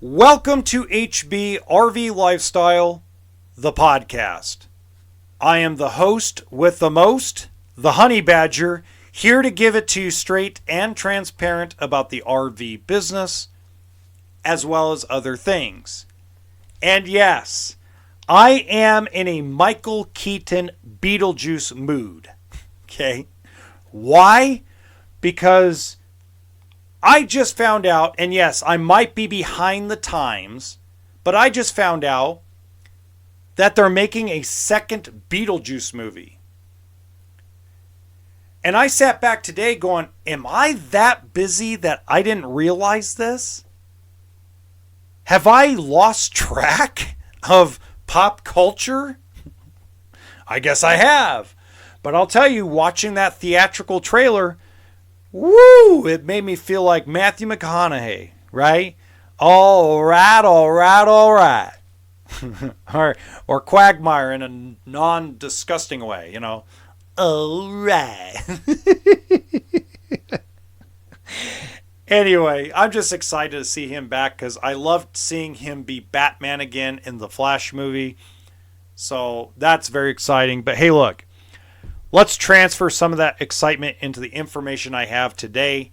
Welcome to HB RV Lifestyle, the podcast. I am the host with the most, the Honey Badger, here to give it to you straight and transparent about the RV business, as well as other things. And yes, I am in a Michael Keaton Beetlejuice mood. Okay? Why? Because I just found out, and yes, I might be behind the times, but I just found out that they're making a second Beetlejuice movie. And I sat back today going, am I that busy that I didn't realize this? Have I lost track of pop culture? I guess I have. But I'll tell you, watching that theatrical trailer, woo, it made me feel like Matthew McConaughey, right? All right. or Quagmire in a non-disgusting way, you know. All right. Anyway, I'm just excited to see him back because I loved seeing him be Batman again in the Flash movie. So that's very exciting. But hey, look. Let's transfer some of that excitement into the information I have today.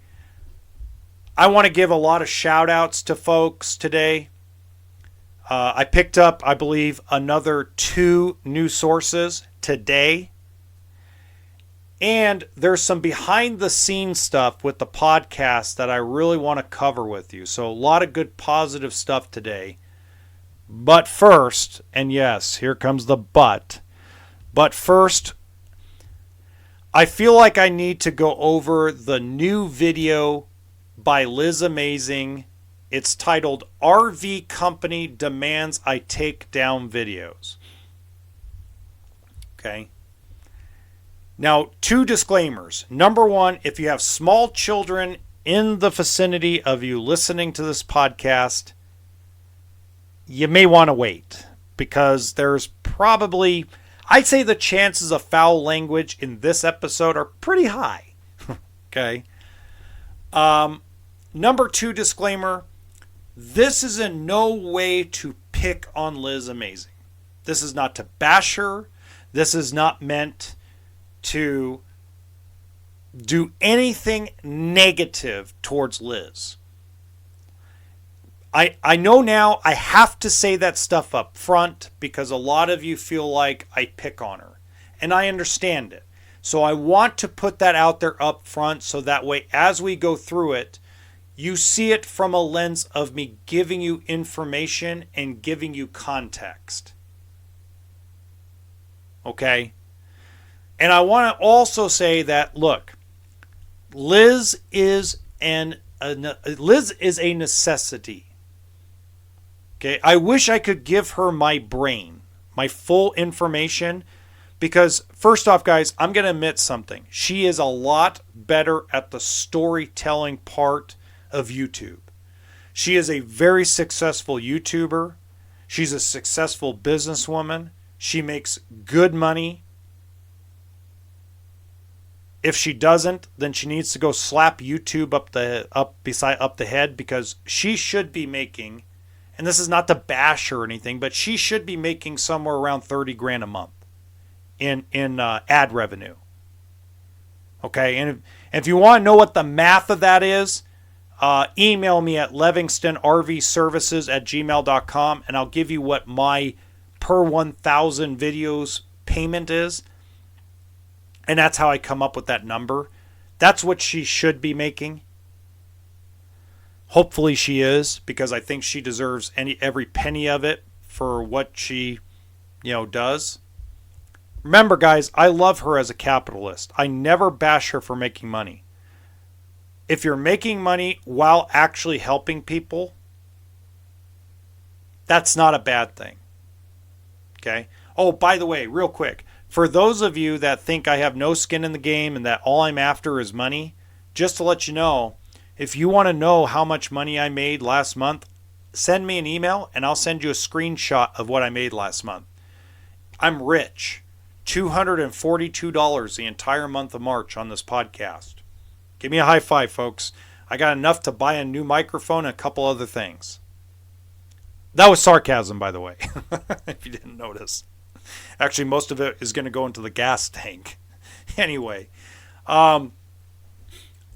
I want to give a lot of shout outs to folks today. I picked up, I believe, another 2 new sources today. And there's some behind the scenes stuff with the podcast that I really want to cover with you. So a lot of good positive stuff today. But first, and yes, here comes the but. But first, I feel like I need to go over the new video by Liz Amazing. It's titled RV Company Demands I Take Down Videos. Okay. Now, 2 disclaimers. Number 1, if you have small children in the vicinity of you listening to this podcast, you may want to wait because there's probably, I'd say the chances of foul language in this episode are pretty high. Okay. Number 2 disclaimer. This is in no way to pick on Liz Amazing. This is not to bash her. This is not meant to do anything negative towards Liz. I know now I have to say that stuff up front because a lot of you feel like I pick on her. And I understand it. So I want to put that out there up front so that way as we go through it, you see it from a lens of me giving you information and giving you context. Okay? And I want to also say that, look, Liz is a necessity. Okay, I wish I could give her my brain, my full information, because first off, guys, I'm going to admit something. She is a lot better at the storytelling part of YouTube. She is a very successful YouTuber. She's a successful businesswoman. She makes good money. If she doesn't, then she needs to go slap YouTube up the head because she should be making, and this is not to bash her or anything, but she should be making somewhere around 30 grand a month in ad revenue. Okay, and if you want to know what the math of that is, email me at levingstonrvservices@gmail.com and I'll give you what my per 1,000 videos payment is. And that's how I come up with that number. That's what she should be making. Hopefully she is, because I think she deserves every penny of it for what she, does. Remember, guys, I love her as a capitalist. I never bash her for making money. If you're making money while actually helping people, that's not a bad thing. Okay? Oh, by the way, real quick. For those of you that think I have no skin in the game and that all I'm after is money, just to let you know, if you want to know how much money I made last month, send me an email and I'll send you a screenshot of what I made last month. I'm rich. $242 the entire month of March on this podcast. Give me a high five, folks. I got enough to buy a new microphone and a couple other things. That was sarcasm, by the way, if you didn't notice. Actually, most of it is going to go into the gas tank. Anyway,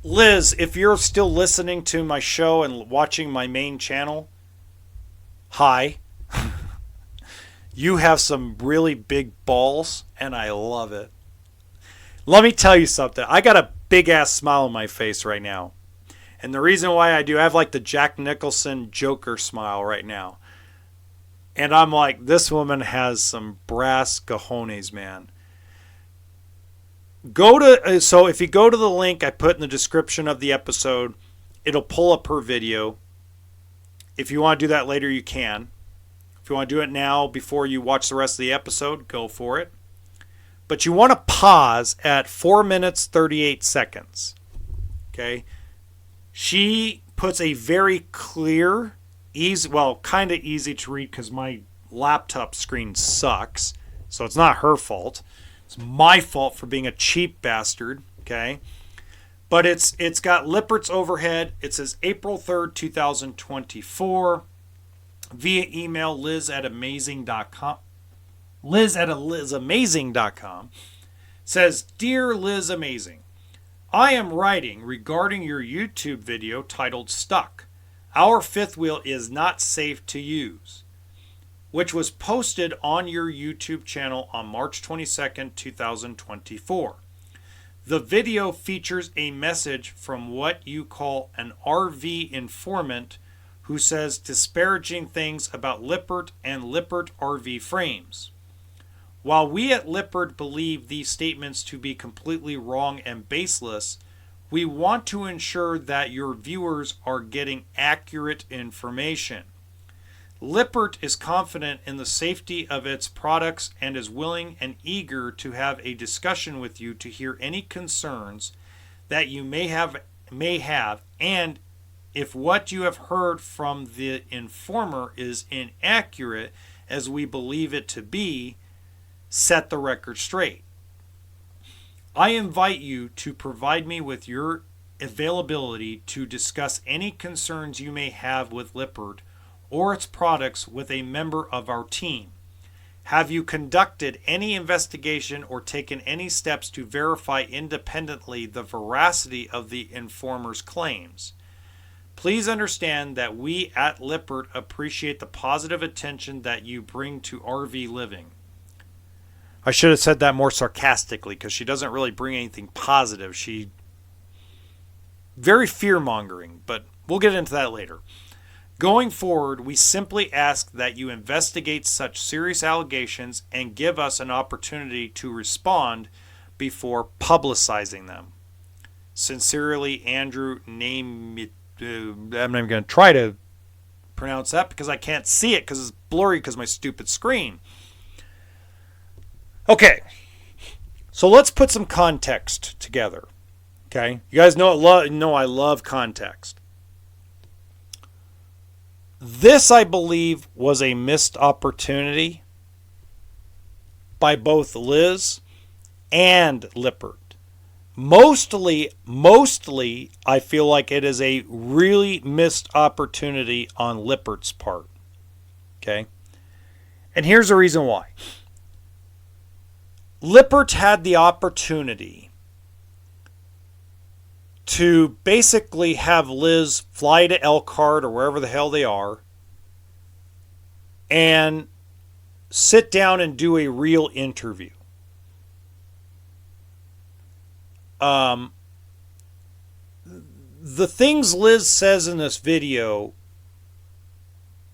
Liz, if you're still listening to my show and watching my main channel, hi. You have some really big balls, and I love it. Let me tell you something. I got a big-ass smile on my face right now. And the reason why I do, I have like the Jack Nicholson Joker smile right now. And I'm like, this woman has some brass cojones, man. So if you go to the link I put in the description of the episode, it'll pull up her video. If you want to do that later, you can. If you want to do it now before you watch the rest of the episode, go for it. But you want to pause at 4 minutes, 38 seconds. Okay? She puts a very clear, kind of easy to read because my laptop screen sucks. So it's not her fault. It's my fault for being a cheap bastard. Okay? But it's got Lippert's overhead. It says April 3rd, 2024. Via email, liz@amazing.com. Liz@lizamazing.com says, Dear Liz Amazing, I am writing regarding your YouTube video titled Stuck. Our fifth wheel is not safe to use, which was posted on your YouTube channel on March 22nd, 2024. The video features a message from what you call an RV informant who says disparaging things about Lippert and Lippert RV frames. While we at Lippert believe these statements to be completely wrong and baseless, we want to ensure that your viewers are getting accurate information. Lippert is confident in the safety of its products and is willing and eager to have a discussion with you to hear any concerns that you may have, and if what you have heard from the informer is inaccurate, as we believe it to be, set the record straight. I invite you to provide me with your availability to discuss any concerns you may have with Lippert or its products with a member of our team. Have you conducted any investigation or taken any steps to verify independently the veracity of the informer's claims? Please understand that we at Lippert appreciate the positive attention that you bring to RV living. I should have said that more sarcastically because she doesn't really bring anything positive. She very fear-mongering, but we'll get into that later. Going forward, we simply ask that you investigate such serious allegations and give us an opportunity to respond before publicizing them. Sincerely, Andrew, I'm not even going to try to pronounce that because I can't see it because it's blurry because of my stupid screen. Okay, so let's put some context together. Okay, you guys know I love context. This, I believe, was a missed opportunity by both Liz and Lippert. Mostly, I feel like it is a really missed opportunity on Lippert's part. Okay? And here's the reason why. Lippert had the opportunity to basically have Liz fly to Elkhart or wherever the hell they are and sit down and do a real interview. The things Liz says in this video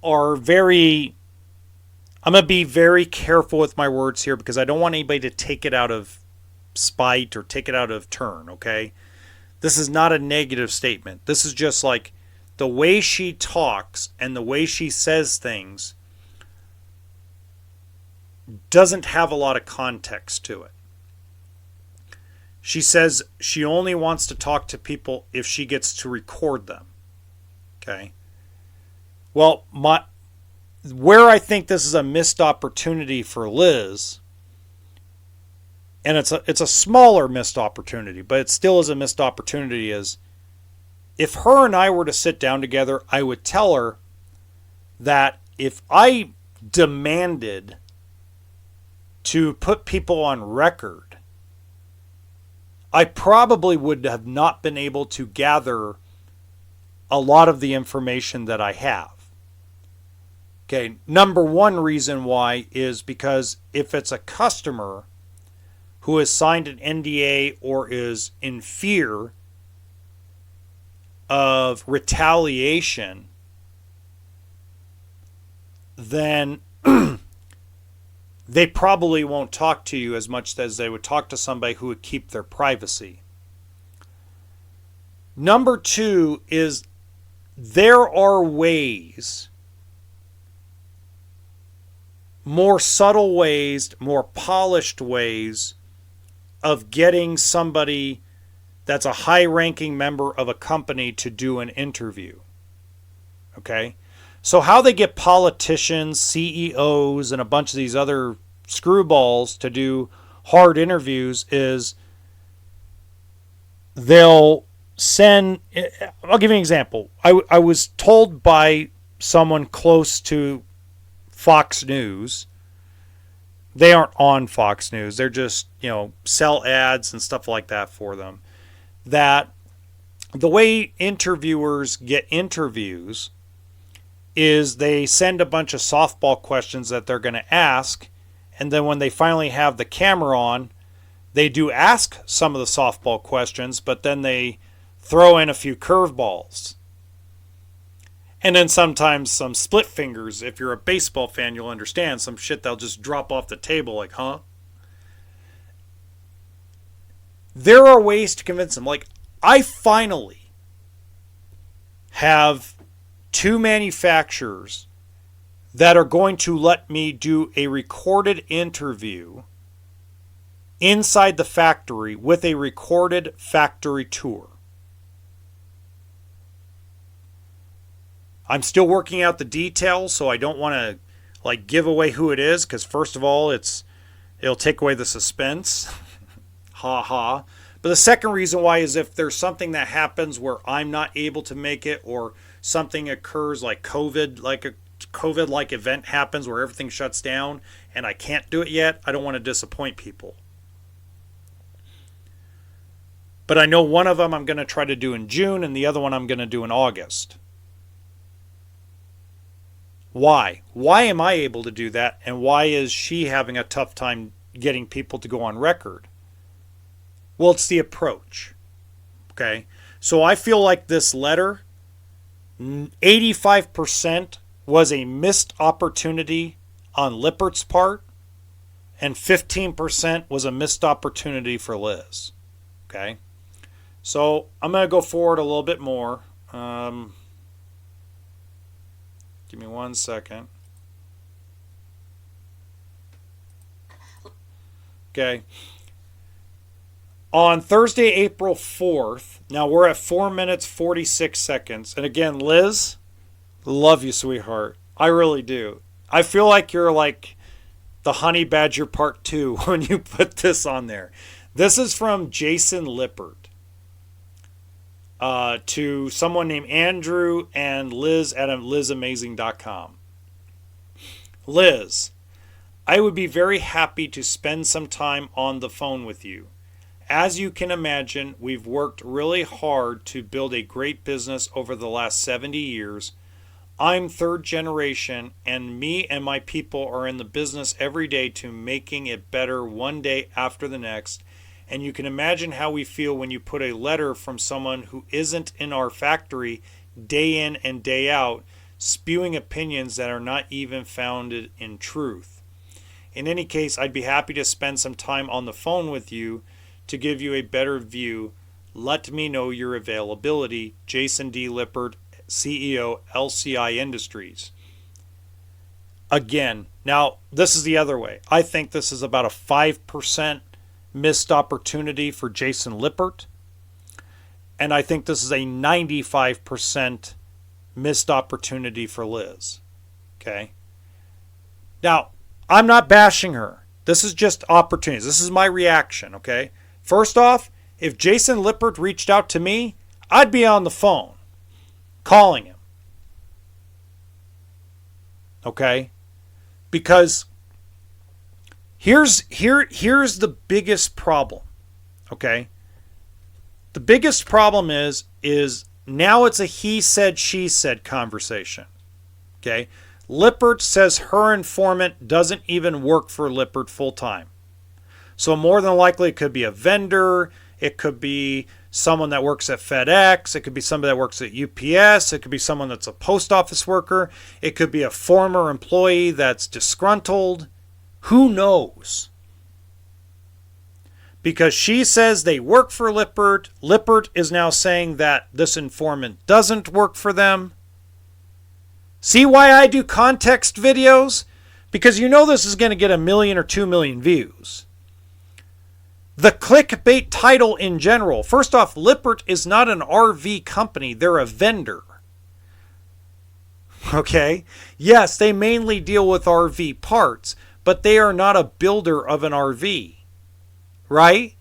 are very... I'm going to be very careful with my words here because I don't want anybody to take it out of spite or take it out of turn, okay? This is not a negative statement. This is just like the way she talks and the way she says things doesn't have a lot of context to it. She says she only wants to talk to people if she gets to record them. Okay? Well, where I think this is a missed opportunity for Liz, and it's a smaller missed opportunity, but it still is a missed opportunity, is if her and I were to sit down together, I would tell her that if I demanded to put people on record, I probably would have not been able to gather a lot of the information that I have. Okay, number one reason why is because if it's a customer who has signed an NDA or is in fear of retaliation, then they probably won't talk to you as much as they would talk to somebody who would keep their privacy. Number two is there are ways, more subtle ways, more polished ways of getting somebody that's a high-ranking member of a company to do an interview. Okay? So how they get politicians, CEOs, and a bunch of these other screwballs to do hard interviews is they'll send... I'll give you an example. I was told by someone close to Fox News. They aren't on Fox News. They're just, sell ads and stuff like that for them. That the way interviewers get interviews is they send a bunch of softball questions that they're going to ask, and then when they finally have the camera on, they do ask some of the softball questions, but then they throw in a few curveballs. And then sometimes some split fingers. If you're a baseball fan, you'll understand some shit they'll just drop off the table like, huh? There are ways to convince them. Like, I finally have 2 manufacturers that are going to let me do a recorded interview inside the factory with a recorded factory tour. I'm still working out the details, so I don't want to give away who it is, because first of all, it'll take away the suspense. Ha ha. But the second reason why is if there's something that happens where I'm not able to make it, or something occurs like COVID, like a COVID-like event happens where everything shuts down and I can't do it yet, I don't want to disappoint people. But I know one of them I'm going to try to do in June, and the other one I'm going to do in August. Why? Why am I able to do that, and why is she having a tough time getting people to go on record? Well, it's the approach. Okay? So I feel like this letter, 85% was a missed opportunity on Lippert's part, and 15% was a missed opportunity for Liz. Okay? So I'm going to go forward a little bit more. Give me 1 second. Okay. On Thursday, April 4th, now we're at 4 minutes, 46 seconds. And again, Liz, love you, sweetheart. I really do. I feel like you're like the Honey Badger Part 2 when you put this on there. This is from Jason Lippert. To someone named Andrew and Liz at lizamazing.com. Liz, I would be very happy to spend some time on the phone with you. As you can imagine, we've worked really hard to build a great business over the last 70 years. I'm third generation, and me and my people are in the business every day to making it better one day after the next. And you can imagine how we feel when you put a letter from someone who isn't in our factory day in and day out, spewing opinions that are not even founded in truth. In any case, I'd be happy to spend some time on the phone with you to give you a better view. Let me know your availability. Jason D. Lippert, CEO, LCI Industries. Again, now this is the other way. I think this is about a 5% missed opportunity for Jason Lippert, and I think this is a 95% missed opportunity for Liz. Okay? Now, I'm not bashing her. This is just opportunities. This is my reaction, okay? First off, if Jason Lippert reached out to me, I'd be on the phone, calling him. Okay? Because here's the biggest problem. Okay? The biggest problem is now it's a he said, she said conversation. Okay? Lippert says her informant doesn't even work for Lippert full time. So more than likely it could be a vendor, it could be someone that works at FedEx, it could be somebody that works at UPS, it could be someone that's a post office worker, it could be a former employee that's disgruntled. Who knows? Because she says they work for Lippert. Lippert is now saying that this informant doesn't work for them. See why I do context videos? Because you know this is going to get 1 million or 2 million views. The clickbait title in general. First off, Lippert is not an RV company. They're a vendor. Okay? Yes, they mainly deal with RV parts, but they are not a builder of an RV. Right?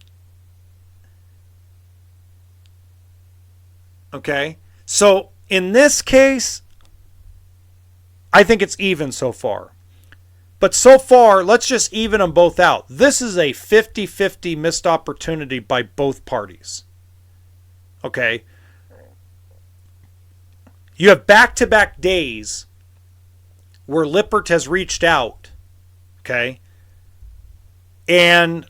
Okay? So, in this case, I think it's even so far. But so far, let's just even them both out. This is a 50-50 missed opportunity by both parties. Okay? You have back-to-back days where Lippert has reached out. Okay? And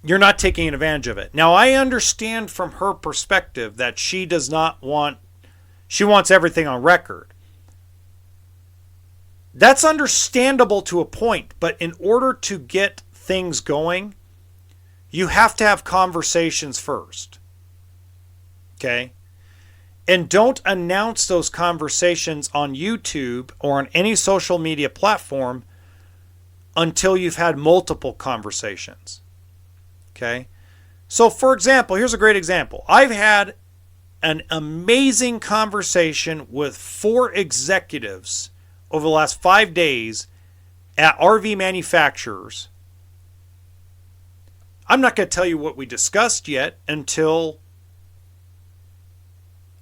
you're not taking advantage of it. Now, I understand from her perspective that she does not want... She wants everything on record. That's understandable to a point, but in order to get things going, you have to have conversations first. Okay? And don't announce those conversations on YouTube or on any social media platform until you've had multiple conversations. Okay? So, for example, here's a great example. I've had an amazing conversation with 4 executives over the last 5 days at RV manufacturers. I'm not going to tell you what we discussed yet until,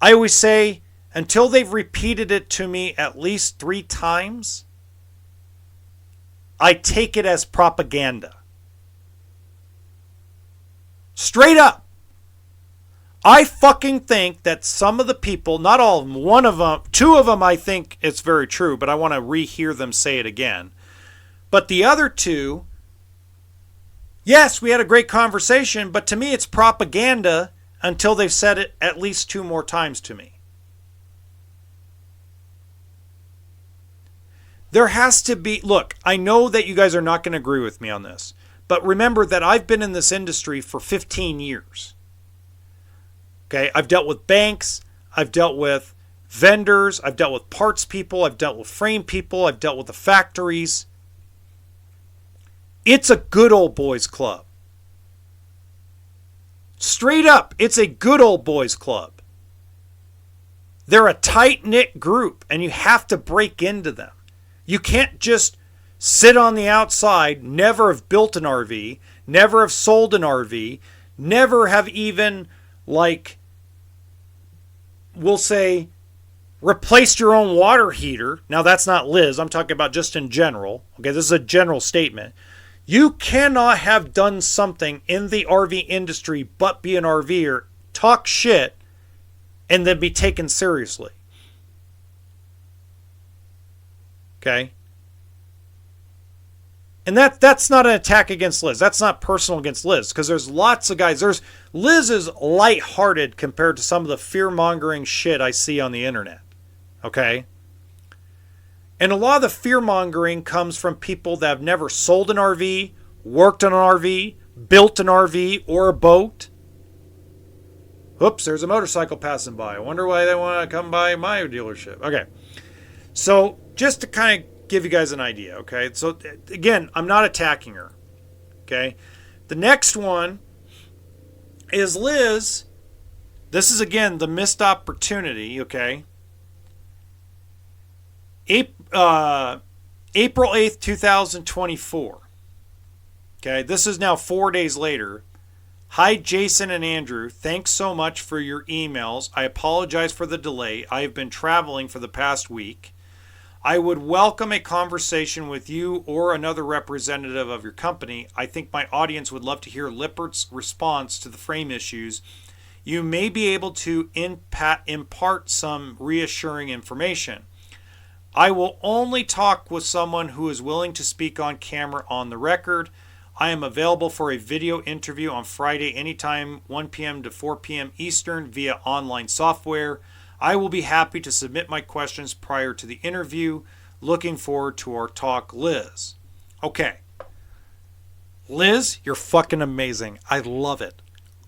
I always say, until they've repeated it to me at least 3 times, I take it as propaganda. Straight up. I fucking think that some of the people, not all of them, one of them, 2 of them I think it's very true, but I want to rehear them say it again. But the other 2, yes, we had a great conversation, but to me it's propaganda until they've said it at least 2 more times to me. There has to be, look, I know that you guys are not going to agree with me on this, but remember that I've been in this industry for 15 years. Okay, I've dealt with banks, I've dealt with vendors, I've dealt with parts people, I've dealt with frame people, I've dealt with the factories. It's a good old boys club. Straight up, it's a good old boys club. They're a tight-knit group, and you have to break into them. You can't just sit on the outside, never have built an RV, never have sold an RV, never have even, like, we'll say, replaced your own water heater. Now, that's not Liz. I'm talking about just in general. Okay, this is a general statement. You cannot have done something in the RV industry but be an RVer, talk shit, and then be taken seriously. Okay? And that's not an attack against Liz. That's not personal against Liz, because there's lots of guys. Liz is lighthearted compared to some of the fear-mongering shit I see on the internet. Okay? And a lot of the fear-mongering comes from people that have never sold an RV, worked on an RV, built an RV or a boat. Oops, there's a motorcycle passing by. I wonder why they want to come by my dealership. Okay. So, just to kind of give you guys an idea, okay? So, again, I'm not attacking her, okay? The next one is Liz. This is, again, the missed opportunity, okay? April 8th, 2024. Okay, this is now 4 days later. Hi, Jason and Andrew. Thanks so much for your emails. I apologize for the delay. I have been traveling for the past week. I would welcome a conversation with you or another representative of your company. I think my audience would love to hear Lippert's response to the frame issues. You may be able to impart some reassuring information. I will only talk with someone who is willing to speak on camera on the record. I am available for a video interview on Friday anytime 1 p.m. to 4 p.m. Eastern via online software. I will be happy to submit my questions prior to the interview. Looking forward to our talk, Liz. Okay. Liz, you're fucking amazing. I love it.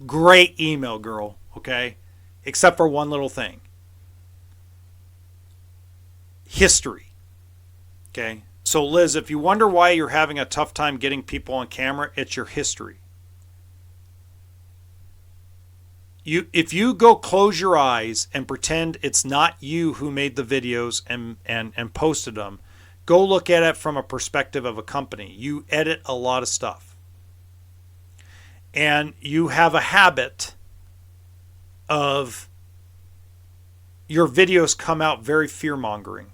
Great email, girl. Okay? Except for one little thing. History. Okay? So Liz, if you wonder why you're having a tough time getting people on camera, it's your history. If you go close your eyes and pretend it's not you who made the videos and posted them, go look at it from a perspective of a company. You edit a lot of stuff. And you have a habit of your videos come out very fear-mongering.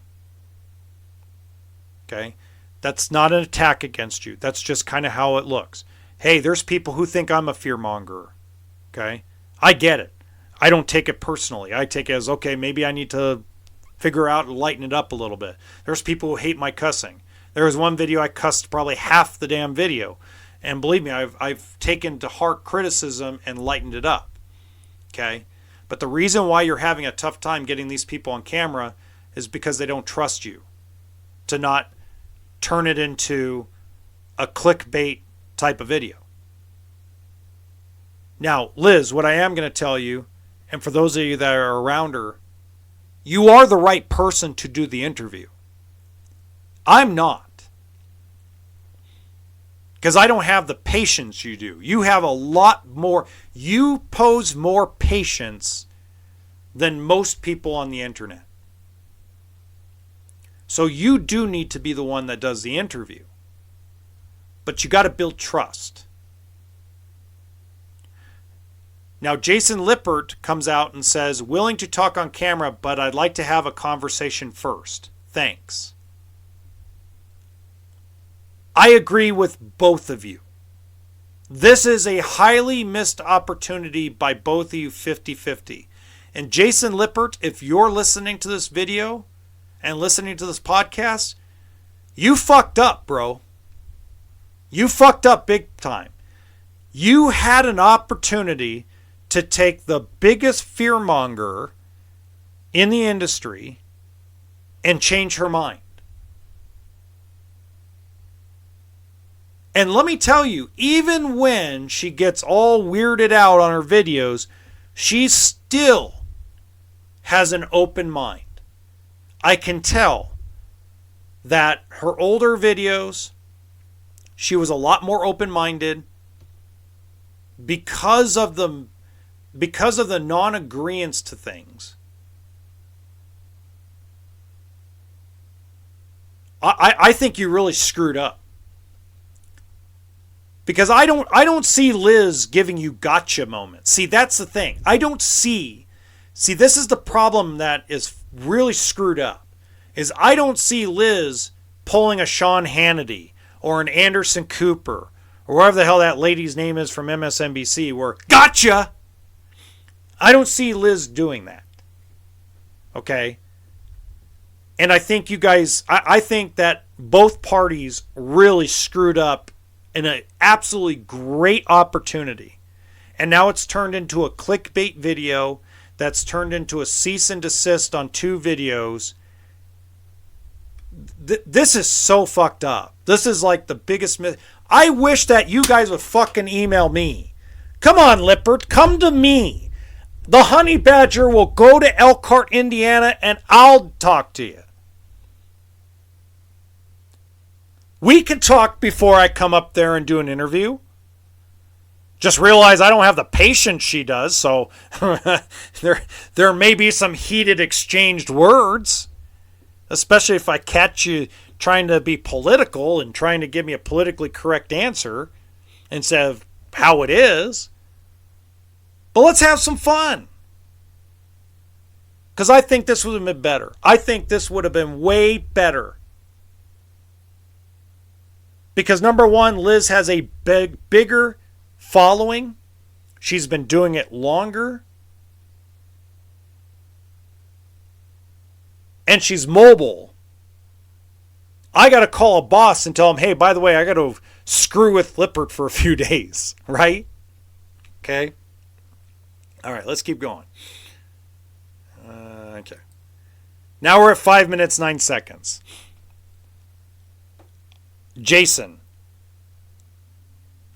Okay? That's not an attack against you. That's just kind of how it looks. Hey, there's people who think I'm a fear-monger. Okay? I get it. I don't take it personally. I take it as, okay, maybe I need to figure out and lighten it up a little bit. There's people who hate my cussing. There was one video I cussed probably half the damn video. And believe me, I've taken to heart criticism and lightened it up. Okay? But the reason why you're having a tough time getting these people on camera is because they don't trust you to not turn it into a clickbait type of video. Now, Liz, what I am going to tell you, and for those of you that are around her, you are the right person to do the interview. I'm not. Because I don't have the patience you do. You have a lot more, you pose more patience than most people on the internet. So you do need to be the one that does the interview. But you got to build trust. Now, Jason Lippert comes out and says, willing to talk on camera, but I'd like to have a conversation first. Thanks. I agree with both of you. This is a highly missed opportunity by both of you 50-50. And Jason Lippert, if you're listening to this video and listening to this podcast, you fucked up, bro. You fucked up big time. You had an opportunity to take the biggest fearmonger in the industry and change her mind. And let me tell you, even when she gets all weirded out on her videos, she still has an open mind. I can tell that her older videos, she was a lot more open-minded because of the non-agreeance to things. I think you really screwed up. Because I don't see Liz giving you gotcha moments. See, that's the thing. See, this is the problem that is really screwed up. Is I don't see Liz pulling a Sean Hannity or an Anderson Cooper or whatever the hell that lady's name is from MSNBC where, gotcha! I don't see Liz doing that. Okay? And I think you guys, I think that both parties really screwed up in an absolutely great opportunity. And now it's turned into a clickbait video that's turned into a cease and desist on 2 videos. This is so fucked up. This is like the biggest myth. I wish that you guys would fucking email me. Come on, Lippert, come to me. The Honey Badger will go to Elkhart, Indiana, and I'll talk to you. We can talk before I come up there and do an interview. Just realize I don't have the patience she does, so there may be some heated exchanged words, especially if I catch you trying to be political and trying to give me a politically correct answer instead of how it is. But let's have some fun. Because I think this would have been better. I think this would have been way better. Because number one, Liz has a bigger following. She's been doing it longer. And she's mobile. I got to call a boss and tell him, hey, by the way, I got to screw with Lippert for a few days, right? Okay. All right, let's keep going. Okay. Now we're at 5 minutes, 9 seconds. Jason.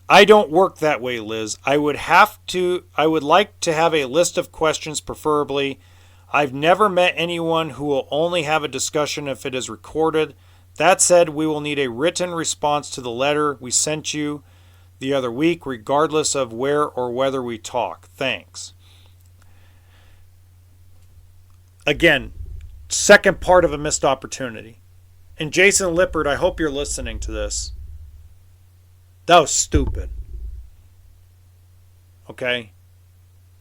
I don't work that way, Liz. I would like to have a list of questions, preferably. I've never met anyone who will only have a discussion if it is recorded. That said, we will need a written response to the letter we sent you the other week, regardless of where or whether we talk. Thanks. Again, second part of a missed opportunity. And Jason Lippert, I hope you're listening to this. That was stupid. Okay?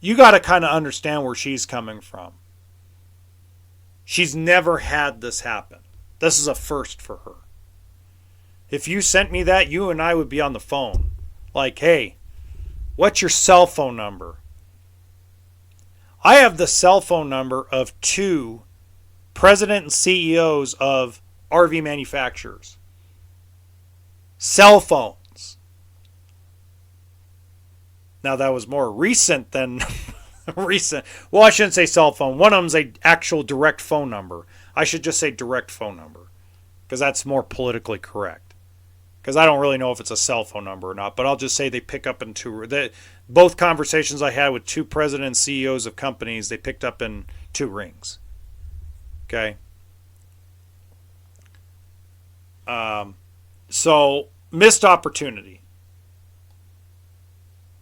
You got to kind of understand where she's coming from. She's never had this happen. This is a first for her. If you sent me that, you and I would be on the phone. Like, hey, what's your cell phone number? I have the cell phone number of 2 president and CEOs of RV manufacturers. Cell phones. Now that was more recent than recent. Well, I shouldn't say cell phone. One of them's an actual direct phone number. I should just say direct phone number, because that's more politically correct. Because I don't really know if it's a cell phone number or not, but I'll just say they pick up in both conversations I had with 2 president and CEOs of companies, they picked up in 2 rings. Okay. So, missed opportunity.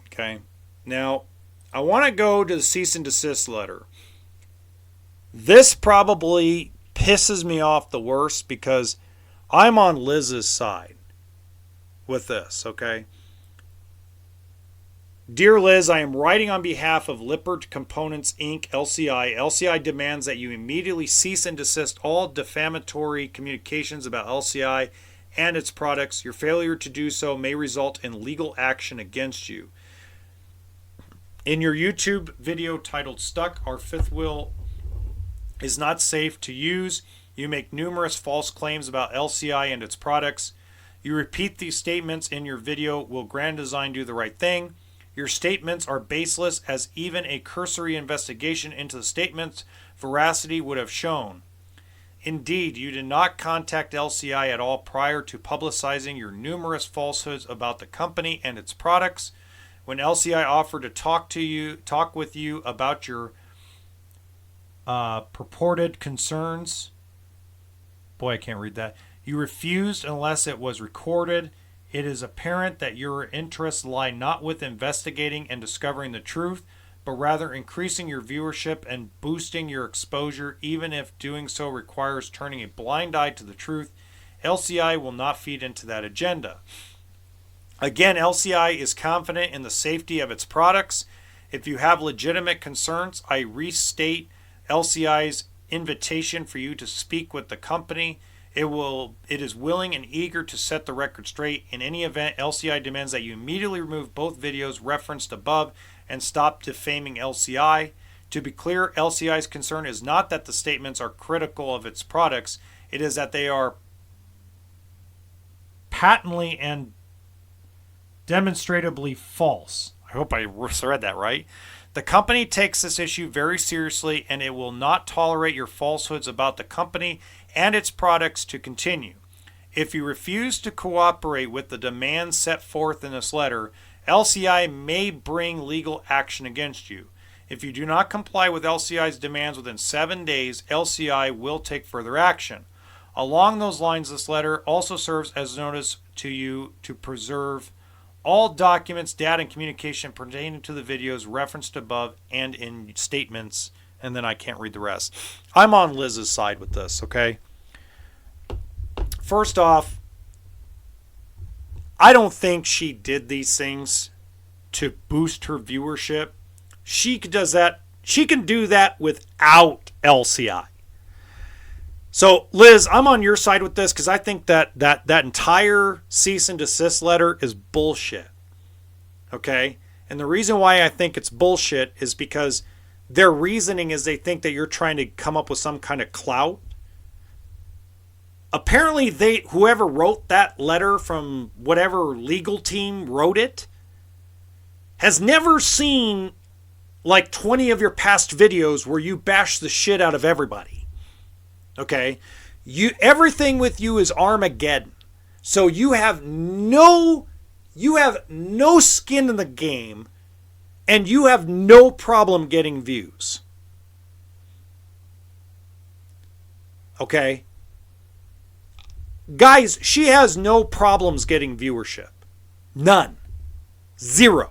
Okay. Now, I want to go to the cease and desist letter. This probably pisses me off the worst because I'm on Liz's side with this, okay? Dear Liz, I am writing on behalf of Lippert Components Inc., LCI. LCI demands that you immediately cease and desist all defamatory communications about LCI and its products. Your failure to do so may result in legal action against you. In your YouTube video titled Stuck, Our Fifth Wheel is Not Safe to Use, you make numerous false claims about LCI and its products. You repeat these statements in your video, Will Grand Design do the right thing? Your statements are baseless, as even a cursory investigation into the statement's veracity would have shown. Indeed, you did not contact LCI at all prior to publicizing your numerous falsehoods about the company and its products. When LCI offered to talk with you about your purported concerns, boy, I can't read that. You refused unless it was recorded. It is apparent that your interests lie not with investigating and discovering the truth, but rather increasing your viewership and boosting your exposure, even if doing so requires turning a blind eye to the truth. LCI will not feed into that agenda. Again, LCI is confident in the safety of its products. If you have legitimate concerns, I restate LCI's invitation for you to speak with the company. It is willing and eager to set the record straight. In any event, LCI demands that you immediately remove both videos referenced above and stop defaming LCI. To be clear, LCI's concern is not that the statements are critical of its products. It is that they are patently and demonstrably false. I hope I read that right. The company takes this issue very seriously, and it will not tolerate your falsehoods about the company and its products to continue. If you refuse to cooperate with the demands set forth in this letter, LCI may bring legal action against you. If you do not comply with LCI's demands within 7 days, LCI will take further action. Along those lines, this letter also serves as notice to you to preserve all documents, data, and communication pertaining to the videos referenced above and in statements, and then I can't read the rest. I'm on Liz's side with this, okay? First off, I don't think she did these things to boost her viewership. She does that She can do that without LCI. So, Liz, I'm on your side with this because I think that entire cease and desist letter is bullshit. Okay? And the reason why I think it's bullshit is because their reasoning is they think that you're trying to come up with some kind of clout. Apparently, whoever wrote that letter from whatever legal team wrote it has never seen like 20 of your past videos where you bash the shit out of everybody. Okay? Everything with you is Armageddon. So you have no skin in the game, and you have no problem getting views. Okay? Guys, she has no problems getting viewership. None. Zero.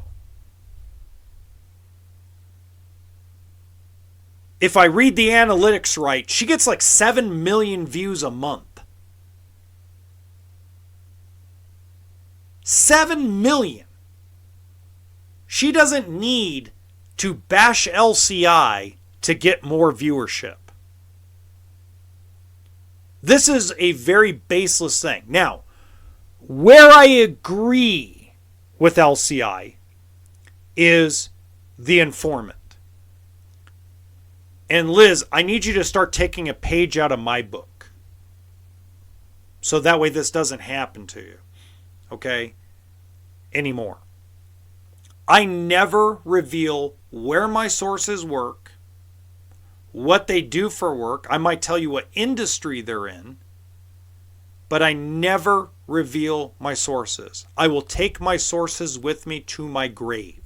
If I read the analytics right, she gets like 7 million views a month. 7 million. She doesn't need to bash LCI to get more viewership. This is a very baseless thing. Now, where I agree with LCI is the informant. And Liz, I need you to start taking a page out of my book. So that way this doesn't happen to you. Okay? Anymore. I never reveal where my sources work, what they do for work. I might tell you what industry they're in, but I never reveal my sources. I will take my sources with me to my grave.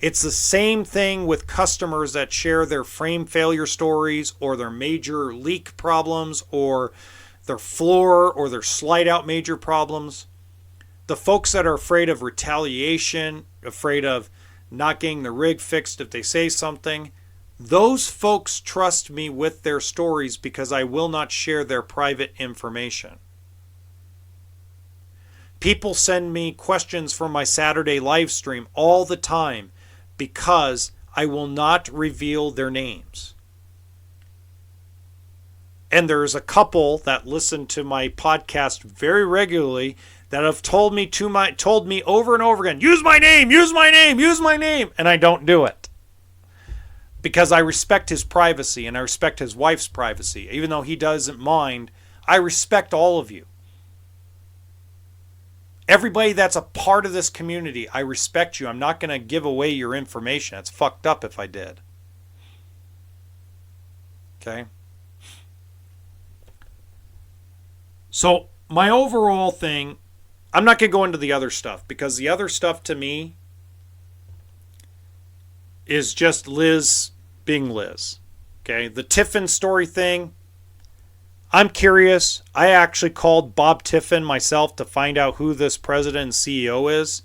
It's the same thing with customers that share their frame failure stories or their major leak problems or their floor or their slide out major problems. The folks that are afraid of retaliation, afraid of not getting the rig fixed if they say something, those folks trust me with their stories because I will not share their private information. People send me questions from my Saturday live stream all the time because I will not reveal their names. And there's a couple that listen to my podcast very regularly that have told me over and over again, use my name, and I don't do it. Because I respect his privacy and I respect his wife's privacy. Even though he doesn't mind, I respect all of you. Everybody that's a part of this community, I respect you. I'm not going to give away your information. It's fucked up if I did. Okay? So, my overall thing, I'm not going to go into the other stuff because the other stuff to me is just Liz being Liz. Okay? The Tiffin story thing, I'm curious. I actually called Bob Tiffin myself to find out who this president and CEO is.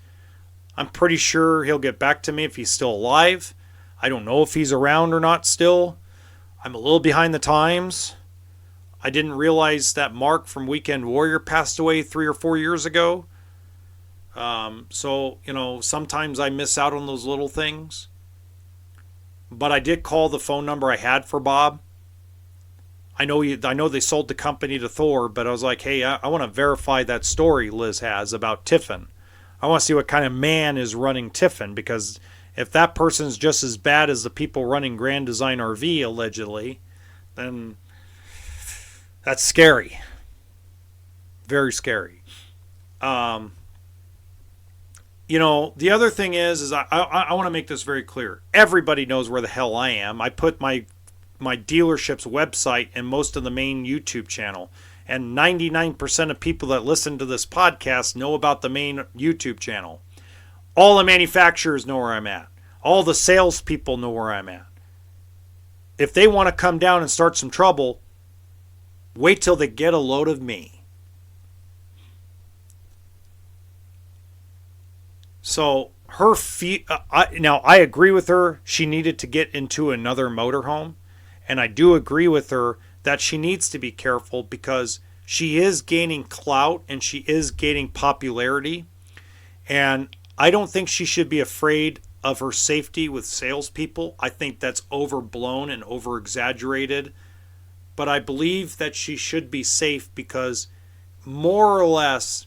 I'm pretty sure he'll get back to me if he's still alive. I don't know if he's around or not still. I'm a little behind the times. I didn't realize that Mark from Weekend Warrior passed away 3 or 4 years ago. So, sometimes I miss out on those little things. But I did call the phone number I had for Bob. I know they sold the company to Thor, but I was like, hey, I want to verify that story Liz has about Tiffin. I want to see what kind of man is running Tiffin, because if that person's just as bad as the people running Grand Design RV, allegedly, then that's scary. Very scary. The other thing is I want to make this very clear. Everybody knows where the hell I am. I put my dealership's website and most of the main YouTube channel. And 99% of people that listen to this podcast know about the main YouTube channel. All the manufacturers know where I'm at. All the salespeople know where I'm at. If they want to come down and start some trouble, wait till they get a load of me. So now I agree with her. She needed to get into another motorhome. And I do agree with her that she needs to be careful because she is gaining clout and she is gaining popularity. And I don't think she should be afraid of her safety with salespeople. I think that's overblown and over exaggerated. But I believe that she should be safe because, more or less,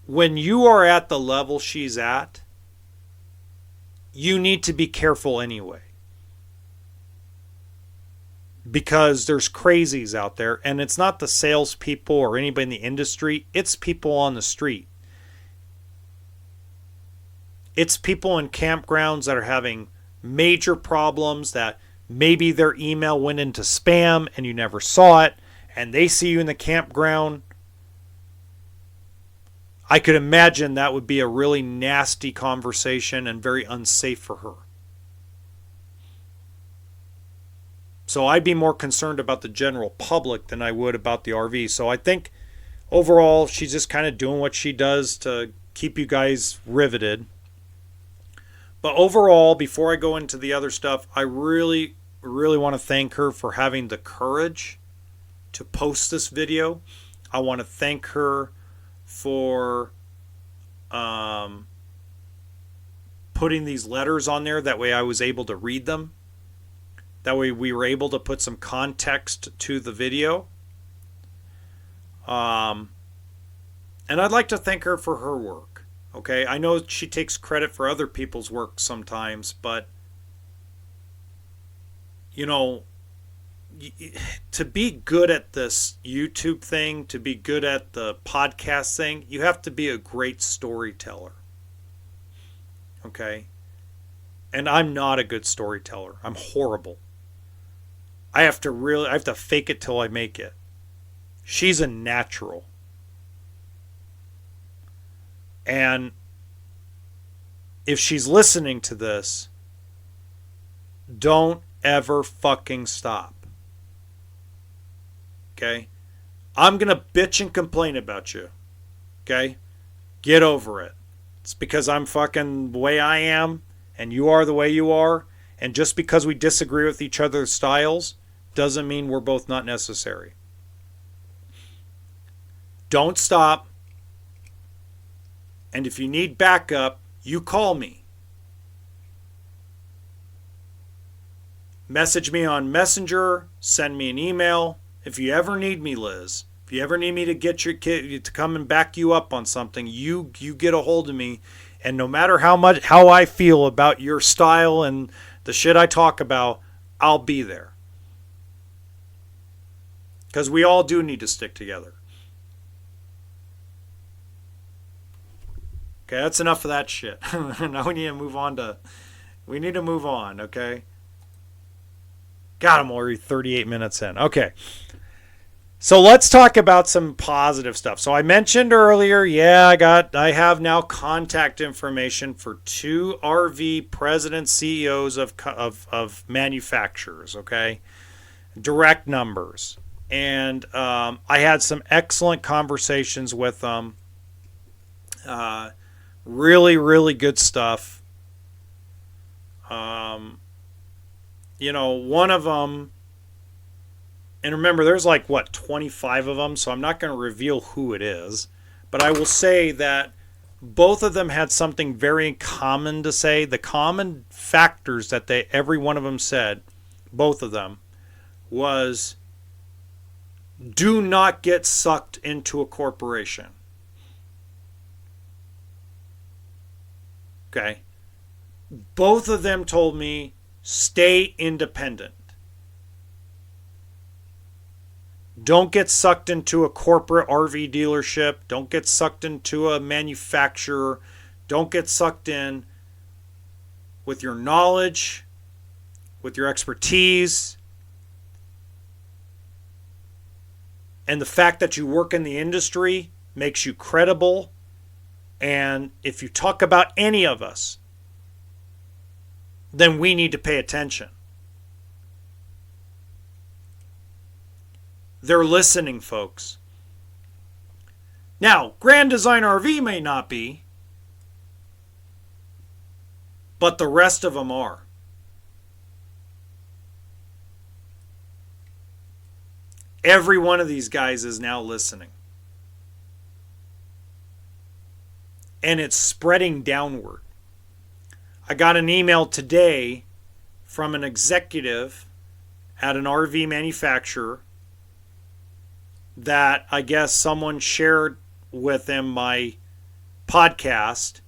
when you are at the level she's at, you need to be careful anyway. Because there's crazies out there, and it's not the salespeople or anybody in the industry, it's people on the street. It's people in campgrounds that are having major problems, that maybe their email went into spam and you never saw it, and they see you in the campground. I could imagine that would be a really nasty conversation and very unsafe for her. So I'd be more concerned about the general public than I would about the RV. So I think overall she's just kind of doing what she does to keep you guys riveted. But overall, before I go into the other stuff, I really want to thank her for having the courage to post this video. I want to thank her for putting these letters on there. That way I was able to read them. That way we were able to put some context to the video. And I'd like to thank her for her work. Okay, I know she takes credit for other people's work sometimes, but you know, to be good at this YouTube thing, to be good at the podcast thing, you have to be a great storyteller. Okay? And I'm not a good storyteller. I'm horrible. I have to fake it till I make it. She's a natural. And if she's listening to this, don't ever fucking stop. Okay? I'm going to bitch and complain about you. Okay? Get over it. It's because I'm fucking the way I am and you are the way you are. And just because we disagree with each other's styles doesn't mean we're both not necessary. Don't stop. And if you need backup, you call me. Message me on Messenger. Send me an email. If you ever need me, Liz, if you ever need me to get your kid to come and back you up on something, you get a hold of me. And no matter how I feel about your style and the shit I talk about, I'll be there. Because we all do need to stick together. Okay, that's enough of that shit. Now we need to move on, okay? God, I'm already 38 minutes in. Okay. So let's talk about some positive stuff. So I mentioned earlier, I have now contact information for 2 RV presidents, CEOs of manufacturers, okay? Direct numbers. And I had some excellent conversations with them. Really, really good stuff. One of them, and remember, there's 25 of them, so I'm not going to reveal who it is. But I will say that both of them had something very common to say. The common factors that every one of them said, both of them, was do not get sucked into a corporation. Okay? Both of them told me, stay independent. Don't get sucked into a corporate RV dealership. Don't get sucked into a manufacturer. Don't get sucked in with your knowledge, with your expertise, and the fact that you work in the industry makes you credible. And if you talk about any of us, then we need to pay attention. They're listening, folks. Now, Grand Design RV may not be, but the rest of them are. Every one of these guys is now listening. and it's spreading downward. I got an email today from an executive at an RV manufacturer that I guess someone shared with him my podcast.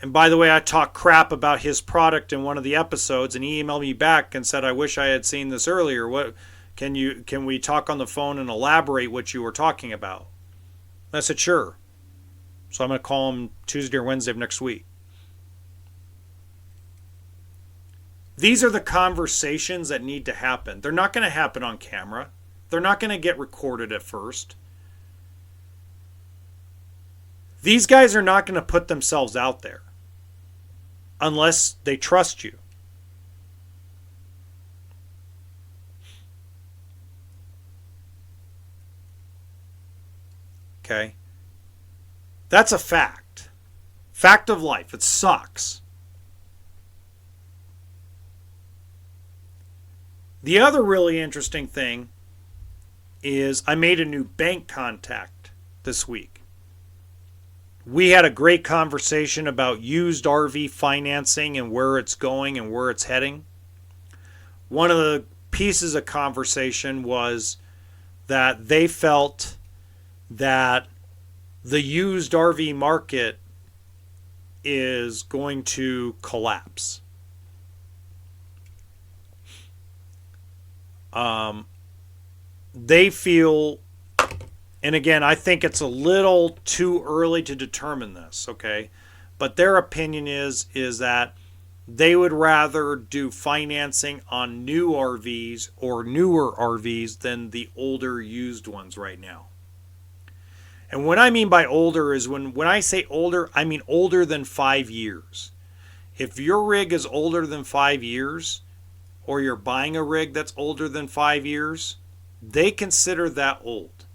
And by the way, I talked crap about his product in one of the episodes, and he emailed me back and said, "I wish I had seen this earlier. What can we talk on the phone and elaborate what you were talking about?" I said, "Sure." So I'm going to call him Tuesday or Wednesday of next week. These are the conversations that need to happen. They're not going to happen on camera. They're not going to get recorded at first. These guys are not going to put themselves out there unless they trust you. Okay? That's a fact. Fact of life. It sucks. The other really interesting thing is I made a new bank contact this week. We had a great conversation about used RV financing and where it's going and where it's heading. One of the pieces of conversation was that they felt that the used RV market is going to collapse. They feel, and again, I think it's a little too early to determine this, okay? But their opinion is that they would rather do financing on new RVs or newer RVs than the older used ones right now. And what I mean by older is when I say older, I mean older than 5 years. If your rig is older than 5 years, or you're buying a rig that's older than 5 years, they consider that old.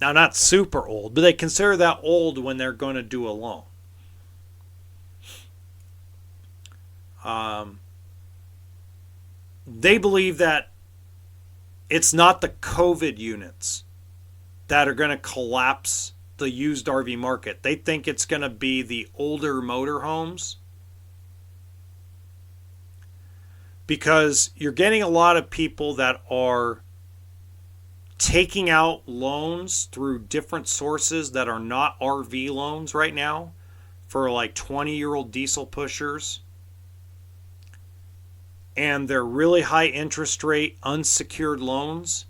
Now, not super old, but they consider that old when they're going to do a loan. They believe that it's not the COVID units that are going to collapse the used RV market. They think it's going to be the older motorhomes, because you're getting a lot of people that are taking out loans through different sources that are not RV loans right now for like 20-year-old diesel pushers. And they're really high interest rate unsecured loans.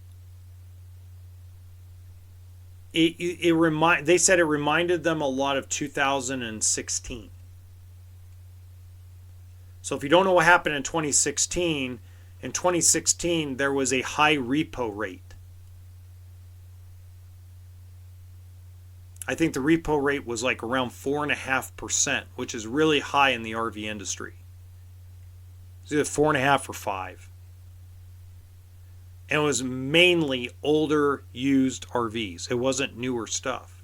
They said it reminded them a lot of 2016. So if you don't know what happened in 2016 there was a high repo rate. I think the repo rate was like around 4.5%, which is really high in the RV industry. It's either 4.5 or 5. And it was mainly older used RVs. It wasn't newer stuff.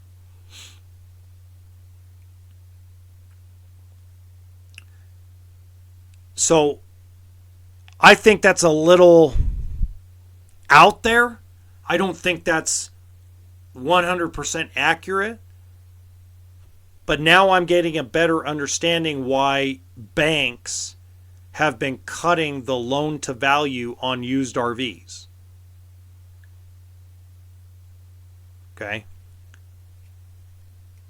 So I think that's a little out there. I don't think that's 100% accurate. But now I'm getting a better understanding why banks have been cutting the loan to value on used RVs. Okay.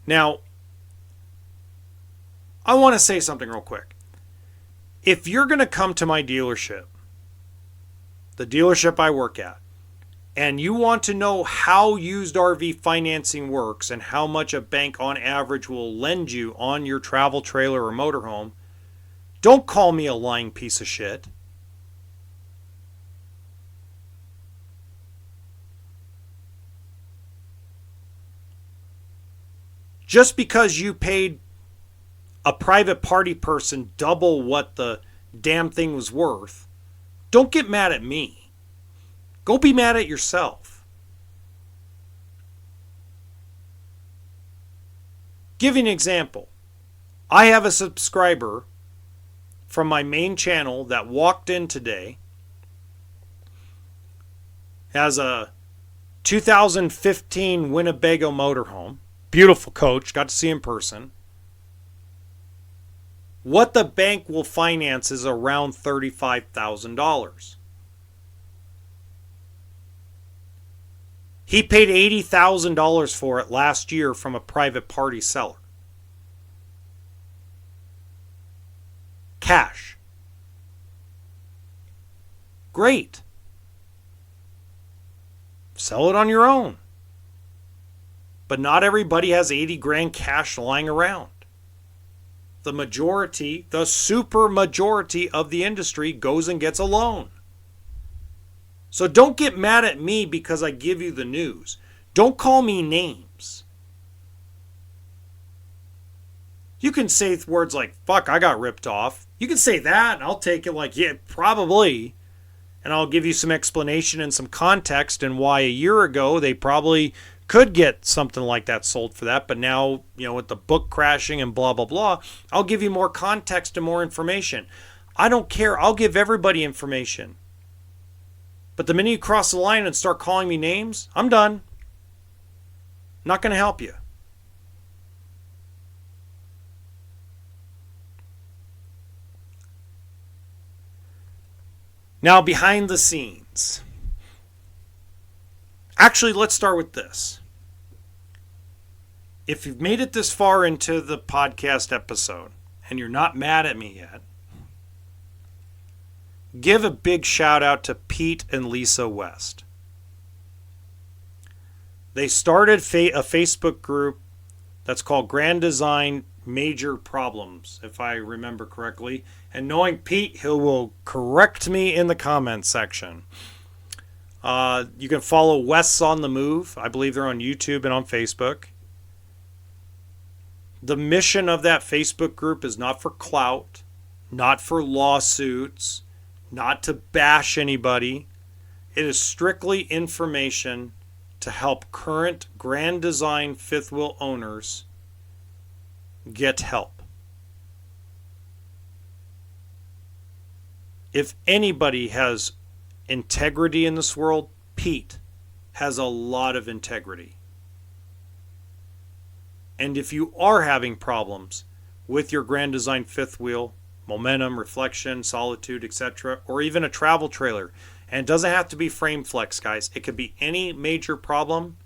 Now, I want to say something real quick. If you're going to come to my dealership, the dealership I work at, and you want to know how used RV financing works and how much a bank on average will lend you on your travel trailer or motorhome, don't call me a lying piece of shit. Just because you paid a private party person double what the damn thing was worth, don't get mad at me. Go be mad at yourself. Give you an example. I have a subscriber from my main channel that walked in today, has a 2015 Winnebago motorhome. Beautiful coach. Got to see in person. What the bank will finance is around $35,000. He paid $80,000 for it last year from a private party seller. Cash. Great. Sell it on your own. But not everybody has 80 grand cash lying around. The majority, the super majority of the industry goes and gets a loan. So don't get mad at me because I give you the news. Don't call me names. You can say words like, fuck, I got ripped off. You can say that and I'll take it like, yeah, probably. And I'll give you some explanation and some context and why a year ago they probably could get something like that sold for that. But now, with the book crashing and blah, blah, blah, I'll give you more context and more information. I don't care. I'll give everybody information. But the minute you cross the line and start calling me names, I'm done. Not going to help you. Now, behind the scenes. Actually, let's start with this. If you've made it this far into the podcast episode and you're not mad at me yet, give a big shout out to Pete and Lisa West. They started a Facebook group that's called Grand Design Major Problems, if I remember correctly. And knowing Pete, he will correct me in the comments section. You can follow West's on the Move. I believe they're on YouTube and on Facebook. The mission of that Facebook group is not for clout, not for lawsuits, not to bash anybody. It is strictly information to help current Grand Design fifth wheel owners get help. If anybody has integrity in this world, Pete has a lot of integrity. And if you are having problems with your Grand Design fifth wheel, momentum, reflection, solitude, etc., or even a travel trailer, and it doesn't have to be frame flex, guys. It could be any major problem.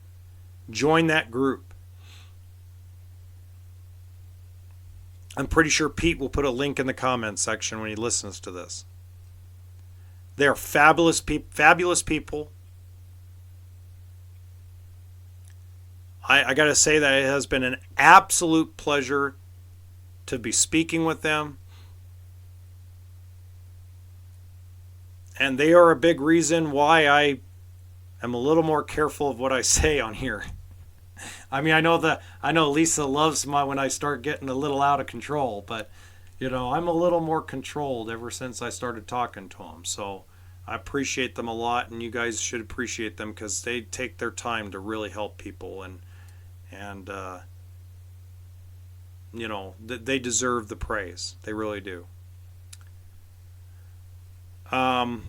Join that group. I'm pretty sure Pete will put a link in the comments section when he listens to this. They're fabulous people. I got to say that it has been an absolute pleasure to be speaking with them. And they are a big reason why I am a little more careful of what I say on here. I mean, I know Lisa loves when I start getting a little out of control, but I'm a little more controlled ever since I started talking to them. So I appreciate them a lot, and you guys should appreciate them because they take their time to really help people, and they deserve the praise. They really do. All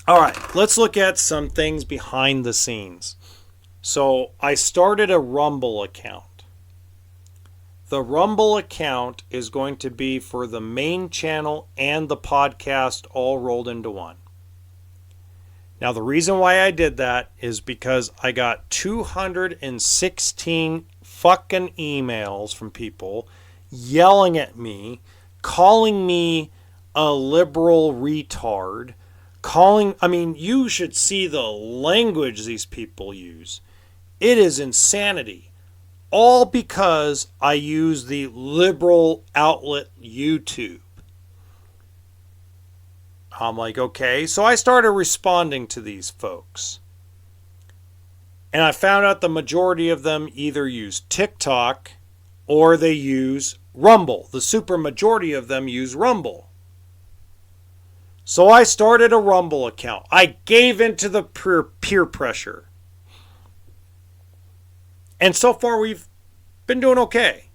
right, let's look at some things behind the scenes. So I started a Rumble account. The Rumble account is going to be for the main channel and the podcast all rolled into one. Now, the reason why I did that is because I got 216 fucking emails from people yelling at me, calling me a liberal retard, you should see the language these people use. It is insanity. All because I use the liberal outlet YouTube. I'm like, okay. So I started responding to these folks. And I found out the majority of them either use TikTok or they use Rumble. The super majority of them use Rumble. So I started a Rumble account. I gave into the peer pressure. And so far we've been doing okay.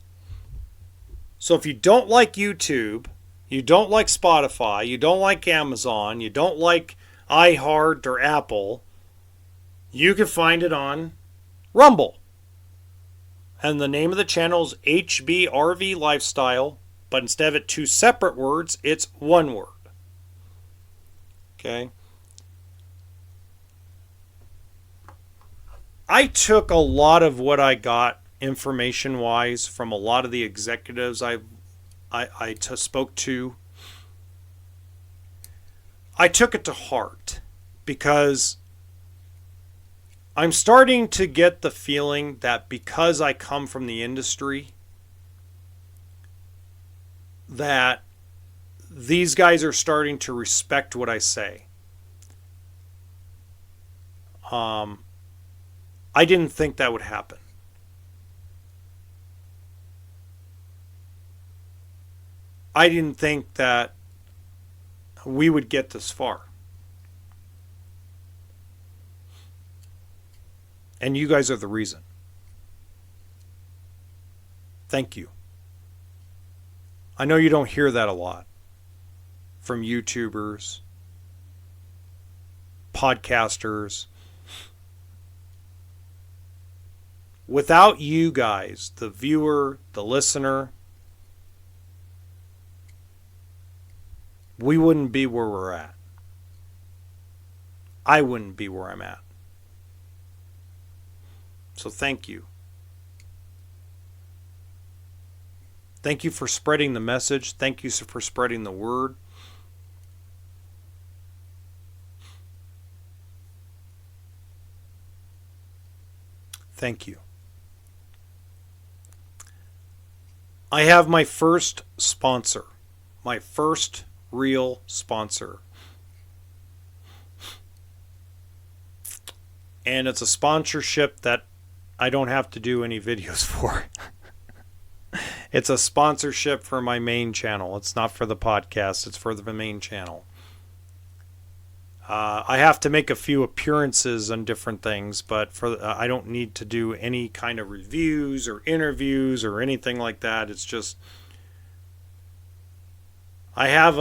So if you don't like YouTube, you don't like Spotify, you don't like Amazon, you don't like iHeart or Apple, You can find it on Rumble. And the name of the channel is HBRV Lifestyle, but instead of it two separate words, it's one word. Okay? I took a lot of what I got information-wise from a lot of the executives I spoke to. I took it to heart because I'm starting to get the feeling that because I come from the industry, that these guys are starting to respect what I say. I didn't think that would happen. I didn't think that we would get this far. And you guys are the reason. Thank you. I know you don't hear that a lot from YouTubers, podcasters. Without you guys, the viewer, the listener, we wouldn't be where we're at. I wouldn't be where I'm at. So thank you. Thank you for spreading the message. Thank you for spreading the word. Thank you. I have my first sponsor. My first real sponsor. And it's a sponsorship that I don't have to do any videos for. It's a sponsorship for my main channel. It's not for the podcast. It's for the main channel. I have to make a few appearances on different things, but I don't need to do any kind of reviews or interviews or anything like that. It's just I have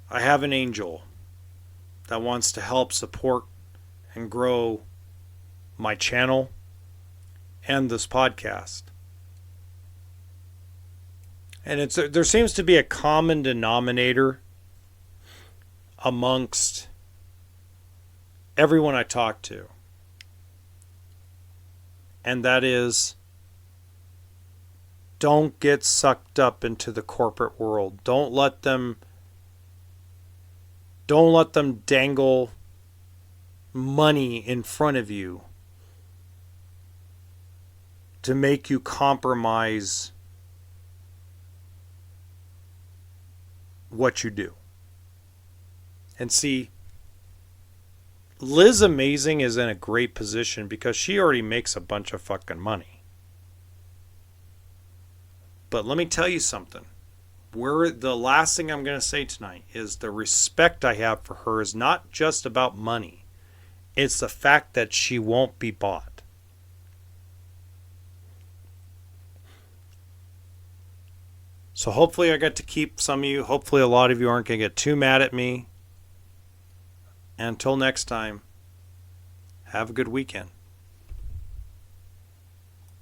an angel that wants to help support and grow my channel and this podcast. And there seems to be a common denominator amongst everyone I talk to. And that is, don't get sucked up into the corporate world. Don't let them dangle money in front of you to make you compromise what you do. And see, Liz Amazing is in a great position because she already makes a bunch of fucking money. But let me tell you something. The last thing I'm going to say tonight is the respect I have for her is not just about money. It's the fact that she won't be bought. So hopefully I get to keep some of you. Hopefully a lot of you aren't going to get too mad at me. Until next time, have a good weekend.